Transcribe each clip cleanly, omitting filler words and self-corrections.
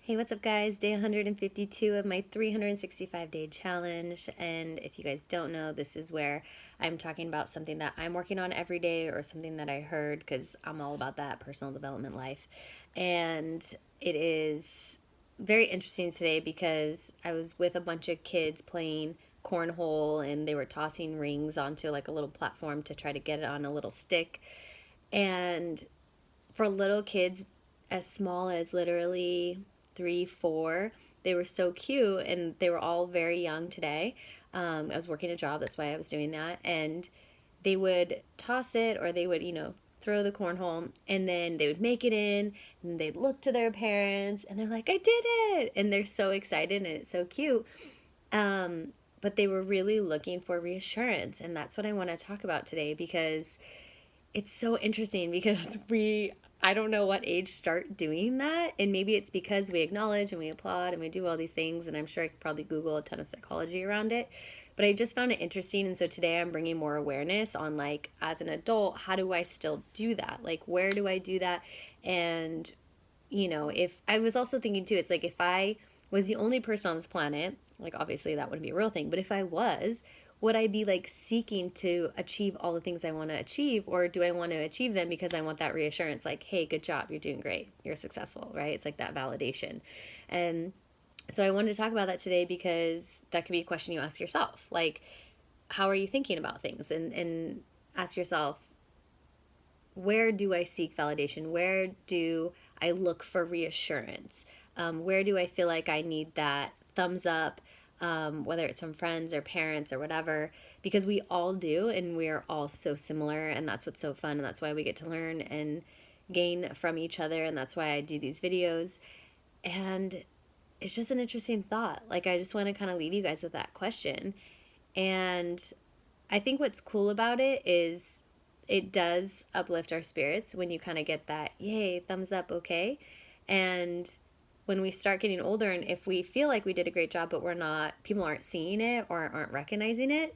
Hey, what's up, guys? Day 152 of my 365-day challenge. And if you guys don't know, this is where I'm talking about something that I'm working on every day or something that I heard, because I'm all about that personal development life. And it is very interesting today because I was with a bunch of kids playing cornhole, and they were tossing rings onto like a little platform to try to get it on a little stick. And for little kids as small as literally 3, 4, they were so cute, and they were all very young today. I was working a job, that's why I was doing that. And they would toss it, or they would, throw the cornhole, and then they would make it in, and they'd look to their parents, and they're like, I did it! And they're so excited, and it's so cute. But they were really looking for reassurance, and that's what I want to talk about today, because it's so interesting because I don't know what age start doing that. And maybe it's because we acknowledge and we applaud and we do all these things. And I'm sure I could probably Google a ton of psychology around it. But I just found it interesting. And so today I'm bringing more awareness on, like, as an adult, how do I still do that? Like, where do I do that? And, if I was also thinking too, it's like if I was the only person on this planet, like, obviously that wouldn't be a real thing. But if I was, would I be like seeking to achieve all the things I want to achieve, or do I want to achieve them because I want that reassurance, like, hey, good job, you're doing great, you're successful, right? It's like that validation. And so I wanted to talk about that today because that could be a question you ask yourself, like, how are you thinking about things? And ask yourself, where do I seek validation? Where do I look for reassurance? Where do I feel like I need that thumbs up, whether it's from friends or parents or whatever? Because we all do, and we are all so similar, and that's what's so fun, and that's why we get to learn and gain from each other, and that's why I do these videos. And it's just an interesting thought. Like, I just want to kind of leave you guys with that question. And I think what's cool about it is it does uplift our spirits when you kind of get that, yay, thumbs up, okay. And when we start getting older, and if we feel like we did a great job, but people aren't seeing it or aren't recognizing it,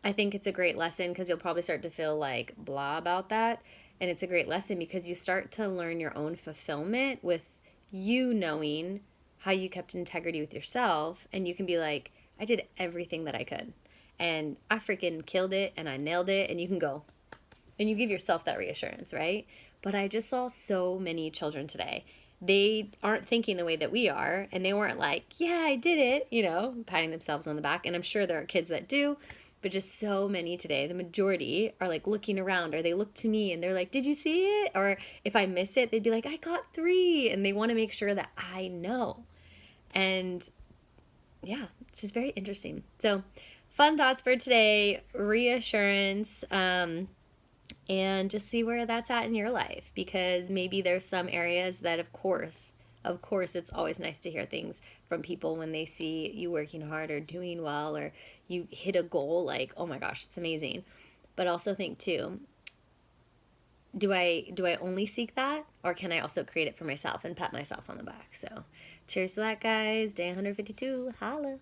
I think it's a great lesson, because you'll probably start to feel like blah about that. And it's a great lesson because you start to learn your own fulfillment with you knowing how you kept integrity with yourself. And you can be like, I did everything that I could, and I freaking killed it, and I nailed it. And you can go, and you give yourself that reassurance, right? But I just saw so many children today. They aren't thinking the way that we are, and they weren't like, yeah, I did it, patting themselves on the back. And I'm sure there are kids that do, but just so many today, the majority are like looking around, or they look to me and they're like, did you see it? Or if I miss it, they'd be like, I got 3. And they want to make sure that I know. And yeah, it's just very interesting. So fun thoughts for today, reassurance, and just see where that's at in your life, because maybe there's some areas that, of course, it's always nice to hear things from people when they see you working hard or doing well, or you hit a goal, like, oh my gosh, it's amazing. But also think too, do I only seek that, or can I also create it for myself and pat myself on the back? So cheers to that, guys. Day 152. Holla.